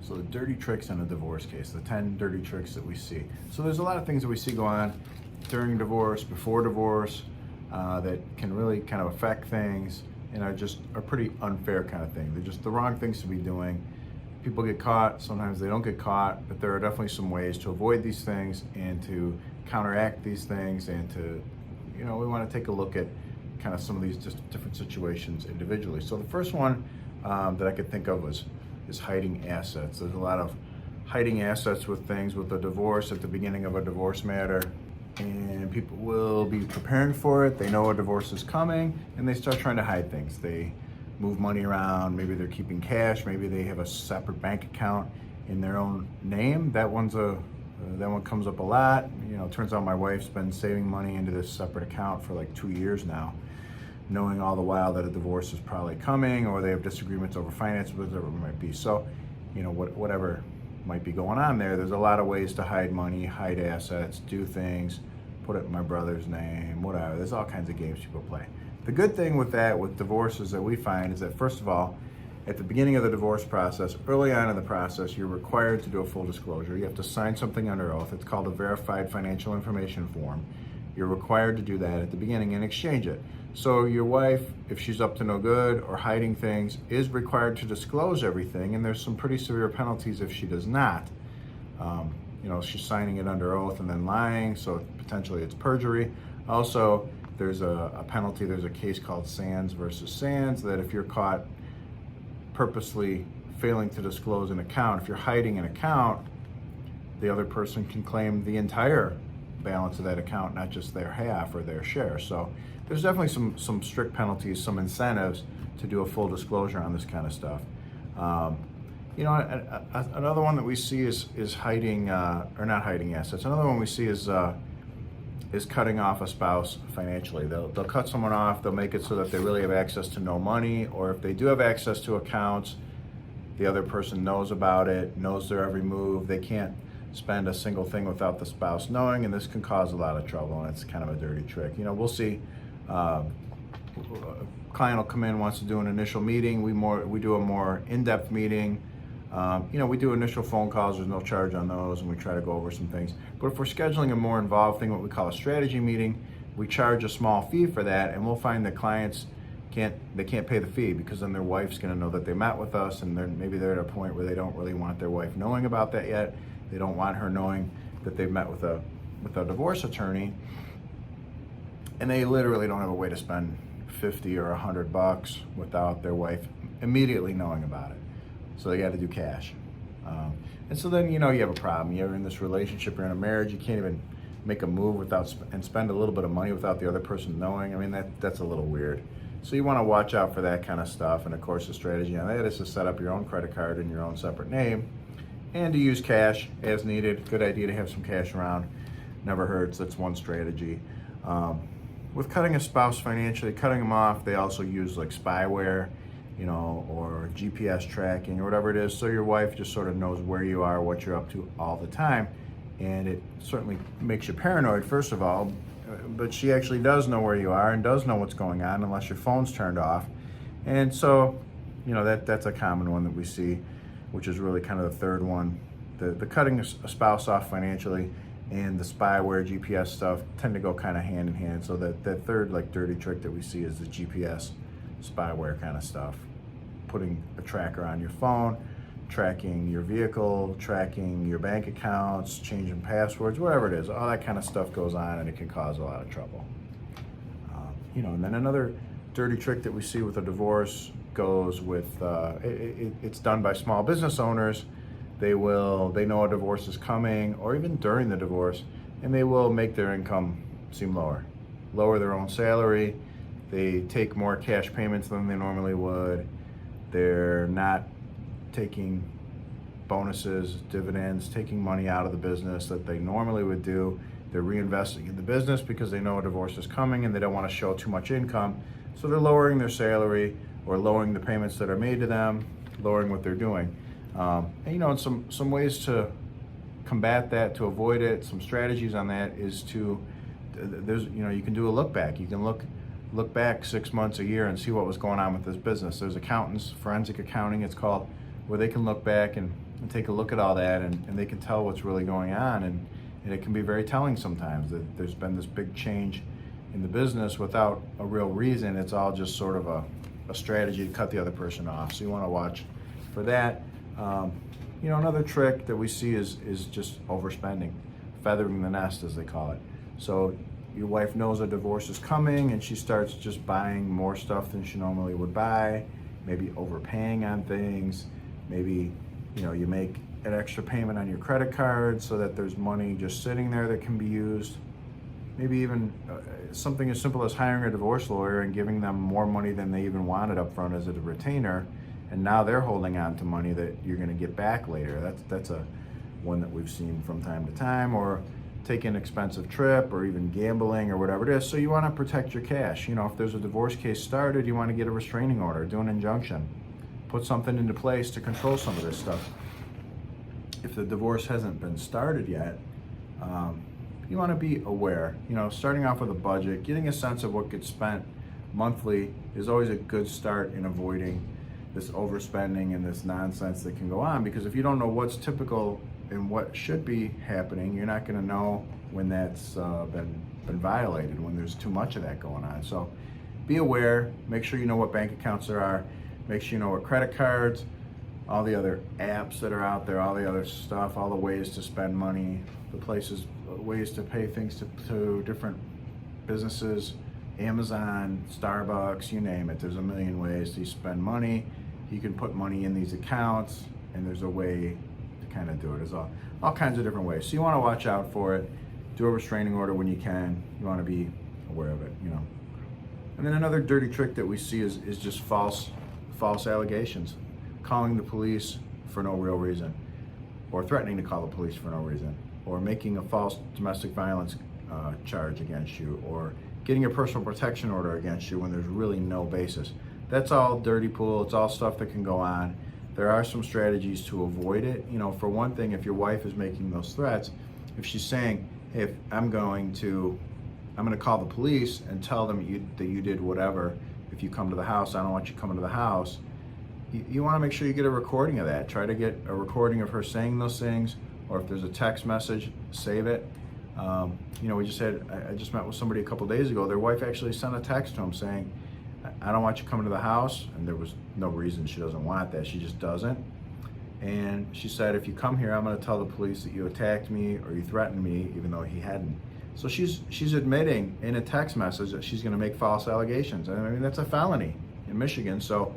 So the dirty tricks in a divorce case, the 10 dirty tricks that we see. So there's a lot of things that we see go on during divorce, before divorce, that can really kind of affect things and are pretty unfair kind of thing. They're just the wrong things to be doing. People get caught, sometimes they don't get caught, but there are definitely some ways to avoid these things and to counteract these things and to, we want to take a look at kind of some of these just different situations individually. So the first one that I could think of is hiding assets. There's a lot of hiding assets with things with a divorce at the beginning of a divorce matter, and people will be preparing for it. They know a divorce is coming and they start trying to hide things. They move money around, maybe they're keeping cash, maybe they have a separate bank account in their own name. That one comes up a lot. Turns out my wife's been saving money into this separate account for like 2 years now, knowing all the while that a divorce is probably coming or they have disagreements over finances, whatever it might be. So, whatever might be going on there's a lot of ways to hide money, hide assets, do things, put it in my brother's name, whatever. There's all kinds of games people play. The good thing with divorces that we find is that, first of all, at the beginning of the divorce process, early on in the process, you're required to do a full disclosure. You have to sign something under oath. It's called a verified financial information form. You're required to do that at the beginning and exchange it. So your wife, if she's up to no good or hiding things, is required to disclose everything, and there's some pretty severe penalties if she does not. She's signing it under oath and then lying, so potentially it's perjury. Also, there's a penalty. There's a case called Sands versus Sands that if you're caught purposely failing to disclose an account, if you're hiding an account, the other person can claim the entire balance of that account, not just their half or their share. So there's definitely some strict penalties, some incentives to do a full disclosure on this kind of stuff. Another one that we see is hiding, or not hiding assets. Another one we see is cutting off a spouse financially. They'll cut someone off, they'll make it so that they really have access to no money, or if they do have access to accounts, the other person knows about it, knows their every move. They can't spend a single thing without the spouse knowing, and this can cause a lot of trouble, and it's kind of a dirty trick. We'll see a client will come in, wants to do an initial meeting. We do a more in-depth meeting. We do initial phone calls, there's no charge on those, and we try to go over some things. But if we're scheduling a more involved thing, what we call a strategy meeting, we charge a small fee for that, and we'll find that clients can't pay the fee because then their wife's gonna know that they met with us, and maybe they're at a point where they don't really want their wife knowing about that yet. They don't want her knowing that they've met with a divorce attorney, and they literally don't have a way to spend $50 or $100 without their wife immediately knowing about it. So they got to do cash. And so then, you have a problem. You're in this relationship, you're in a marriage, you can't even make a move and spend a little bit of money without the other person knowing. I mean, that's a little weird. So you want to watch out for that kind of stuff. And of course, the strategy on that is to set up your own credit card in your own separate name and to use cash as needed. Good idea to have some cash around. Never hurts. That's one strategy. With cutting a spouse financially, cutting them off, they also use like spyware, or GPS tracking or whatever it is. So your wife just sort of knows where you are, what you're up to all the time. And it certainly makes you paranoid, first of all, but she actually does know where you are and does know what's going on unless your phone's turned off. And so, that's a common one that we see, which is really kind of the third one. The cutting a spouse off financially and the spyware GPS stuff tend to go kind of hand in hand. So that third dirty trick that we see is the GPS spyware kind of stuff. Putting a tracker on your phone, tracking your vehicle, tracking your bank accounts, changing passwords, whatever it is. All that kind of stuff goes on, and it can cause a lot of trouble. And then another dirty trick that we see with a divorce goes with, it's done by small business owners. They know a divorce is coming, or even during the divorce, and they will make their income seem lower their own salary. They take more cash payments than they normally would. They're not taking bonuses, dividends, taking money out of the business that they normally would do. They're reinvesting in the business because they know a divorce is coming and they don't want to show too much income. So they're lowering their salary or lowering the payments that are made to them, lowering what they're doing. And some ways to combat that, to avoid it, some strategies on that is you can do a look back. You can look back 6 months, a year, and see what was going on with this business. There's accountants, forensic accounting it's called, where they can look back and and take a look at all that, and they can tell what's really going on, and it can be very telling sometimes that there's been this big change in the business without a real reason. It's all just sort of a strategy to cut the other person off. So you want to watch for that. Another trick that we see is just overspending, feathering the nest, as they call it. So your wife knows a divorce is coming, and she starts just buying more stuff than she normally would buy, maybe overpaying on things. Maybe you make an extra payment on your credit card so that there's money just sitting there that can be used. Maybe even something as simple as hiring a divorce lawyer and giving them more money than they even wanted up front as a retainer, and now they're holding on to money that you're going to get back later. That's a one that we've seen from time to time. Or taking an expensive trip, or even gambling, or whatever it is. So you want to protect your cash. If there's a divorce case started, you want to get a restraining order, do an injunction, put something into place to control some of this stuff. If the divorce hasn't been started yet, you want to be aware. Starting off with a budget, getting a sense of what gets spent monthly is always a good start in avoiding this overspending and this nonsense that can go on. Because if you don't know what's typical and what should be happening, you're not going to know when that's been violated, when there's too much of that going on. So be aware. Make sure you know what bank accounts there are. Make sure you know what credit cards, all the other apps that are out there, all the other stuff, all the ways to spend money, the places, ways to pay things to different businesses, Amazon, Starbucks, you name it. There's a million ways to spend money. You can put money in these accounts, and there's a way to kind of do it. There's all kinds of different ways. So you want to watch out for it. Do a restraining order when you can. You want to be aware of it, And then another dirty trick that we see is just false allegations. Calling the police for no real reason, or threatening to call the police for no reason, or making a false domestic violence charge against you, or getting a personal protection order against you when there's really no basis. That's all dirty pool. It's all stuff that can go on. There are some strategies to avoid it. For one thing, if your wife is making those threats, if she's saying, hey, if I'm going to call the police and tell them that you did whatever, if you come to the house, I don't want you coming to the house. You want to make sure you get a recording of that. Try to get a recording of her saying those things, or if there's a text message, save it. I just met with somebody a couple days ago. Their wife actually sent a text to him saying, I don't want you coming to the house, and there was no reason she doesn't want that. She just doesn't. And she said, if you come here, I'm going to tell the police that you attacked me or you threatened me, even though he hadn't. So she's admitting in a text message that she's going to make false allegations. I mean, that's a felony in Michigan. So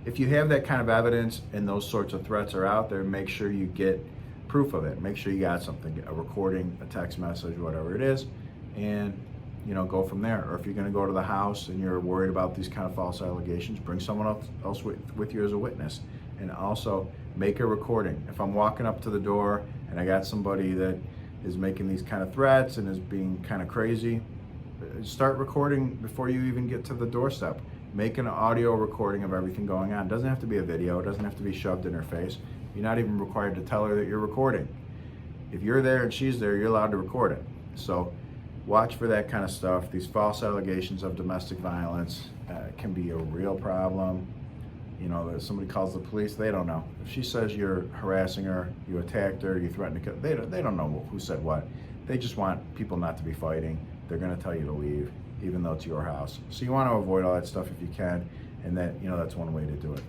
if you have that kind of evidence and those sorts of threats are out there, make sure you get proof of it. Make sure you got something, a recording, a text message, whatever it is, and go from there. Or if you're going to go to the house and you're worried about these kind of false allegations, bring someone else with you as a witness. And also make a recording. If I'm walking up to the door and I got somebody that is making these kind of threats and is being kind of crazy, start recording before you even get to the doorstep. Make an audio recording of everything going on. It doesn't have to be a video. It doesn't have to be shoved in her face. You're not even required to tell her that you're recording. If you're there and she's there, you're allowed to record it. So watch for that kind of stuff. These false allegations of domestic violence can be a real problem. That somebody calls the police, they don't know. If she says you're harassing her, you attacked her, you threatened to kill, they don't know who said what. They just want people not to be fighting. They're going to tell you to leave, even though it's your house. So you want to avoid all that stuff if you can, and that's one way to do it.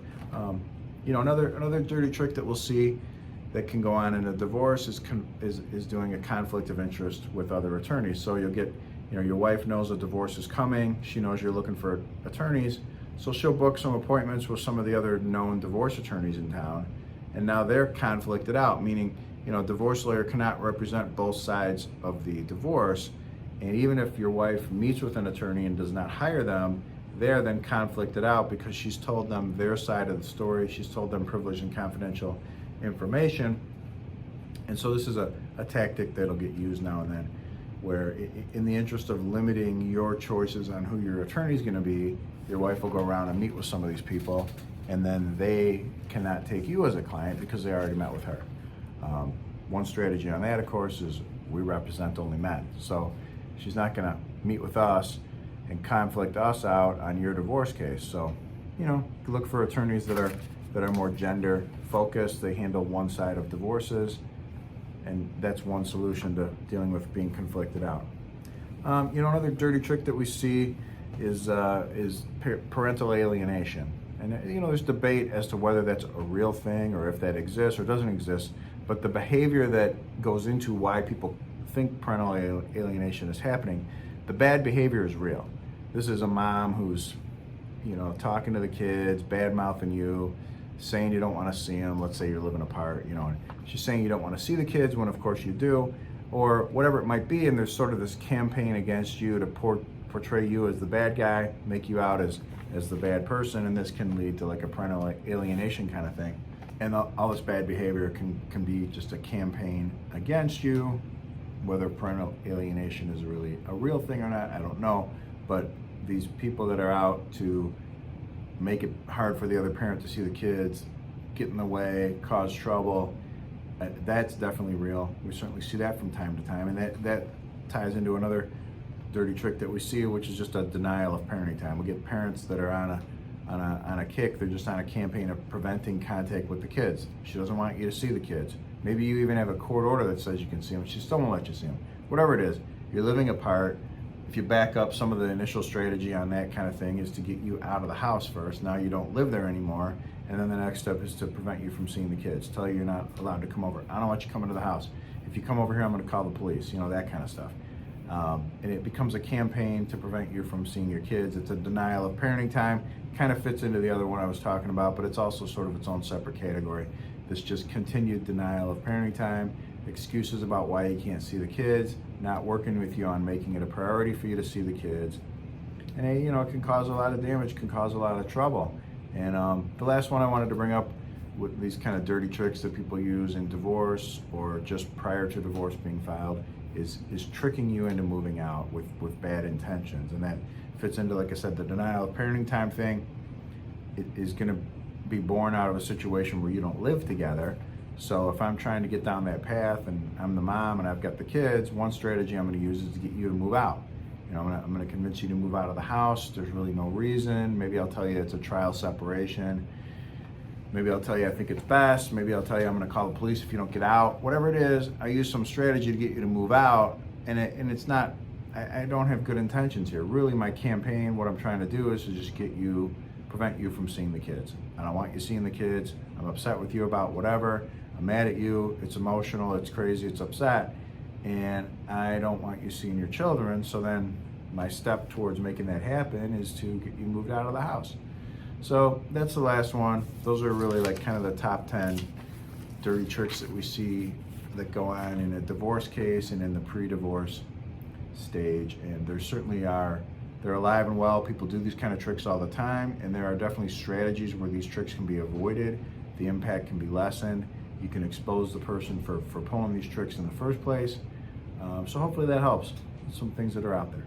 Another dirty trick that we'll see that can go on in a divorce is doing a conflict of interest with other attorneys. So you'll get, your wife knows a divorce is coming. She knows you're looking for attorneys. So she'll book some appointments with some of the other known divorce attorneys in town. And now they're conflicted out, meaning, a divorce lawyer cannot represent both sides of the divorce. And even if your wife meets with an attorney and does not hire them, they're then conflicted out because she's told them their side of the story. She's told them privileged and confidential information. And so this is a tactic that'll get used now and then, where in the interest of limiting your choices on who your attorney is going to be, your wife will go around and meet with some of these people, and then they cannot take you as a client because they already met with her. One strategy on that, of course, is we represent only men. So she's not going to meet with us and conflict us out on your divorce case. So, look for attorneys that are that are more gender focused. They handle one side of divorces, and that's one solution to dealing with being conflicted out. Another dirty trick that we see is parental alienation. And there's debate as to whether that's a real thing or if that exists or doesn't exist. But the behavior that goes into why people think parental alienation is happening, the bad behavior is real. This is a mom who's, talking to the kids, bad mouthing you, saying you don't want to see them. Let's say you're living apart, and she's saying you don't want to see the kids when of course you do, or whatever it might be. And there's sort of this campaign against you to portray you as the bad guy, make you out as the bad person, and this can lead to like a parental alienation kind of thing. And all this bad behavior can be just a campaign against you. Whether parental alienation is really a real thing or not, I don't know. But these people that are out to make it hard for the other parent to see the kids, get in the way, cause trouble, that's definitely real. We certainly see that from time to time, and that ties into another dirty trick that we see, which is just a denial of parenting time. We get parents that are on a kick. They're just on a campaign of preventing contact with the kids. She doesn't want you to see the kids. Maybe you even have a court order that says you can see them. She still won't let you see them. Whatever it is, you're living apart. If you back up, some of the initial strategy on that kind of thing is to get you out of the house first. Now you don't live there anymore. And then the next step is to prevent you from seeing the kids. Tell you you're not allowed to come over. I don't want you coming to the house. If you come over here, I'm going to call the police. That kind of stuff. And it becomes a campaign to prevent you from seeing your kids. It's a denial of parenting time. Kind of fits into the other one I was talking about, but it's also sort of its own separate category. This just continued denial of parenting time, excuses about why you can't see the kids, not working with you on making it a priority for you to see the kids. And it can cause a lot of damage, can cause a lot of trouble. And the last one I wanted to bring up with these kind of dirty tricks that people use in divorce or just prior to divorce being filed is tricking you into moving out with bad intentions. And that fits into, like I said, the denial of parenting time thing. It is going to be born out of a situation where you don't live together. So if I'm trying to get down that path and I'm the mom and I've got the kids, one strategy I'm going to use is to get you to move out. I'm going to convince you to move out of the house. There's really no reason. Maybe I'll tell you it's a trial separation. Maybe I'll tell you I think it's best. Maybe I'll tell you I'm going to call the police if you don't get out. Whatever it is, I use some strategy to get you to move out. And it's not, I don't have good intentions here. Really, my campaign, what I'm trying to do is to just prevent you from seeing the kids. I don't want you seeing the kids. I'm upset with you about whatever. I'm mad at you. It's emotional. It's crazy. It's upset. And I don't want you seeing your children. So then my step towards making that happen is to get you moved out of the house. So that's the last one. Those are really like kind of the top 10 dirty tricks that we see that go on in a divorce case and in the pre-divorce stage. And there certainly are, they're alive and well. People do these kind of tricks all the time. And there are definitely strategies where these tricks can be avoided. The impact can be lessened. You can expose the person for pulling these tricks in the first place. So hopefully that helps. Some things that are out there.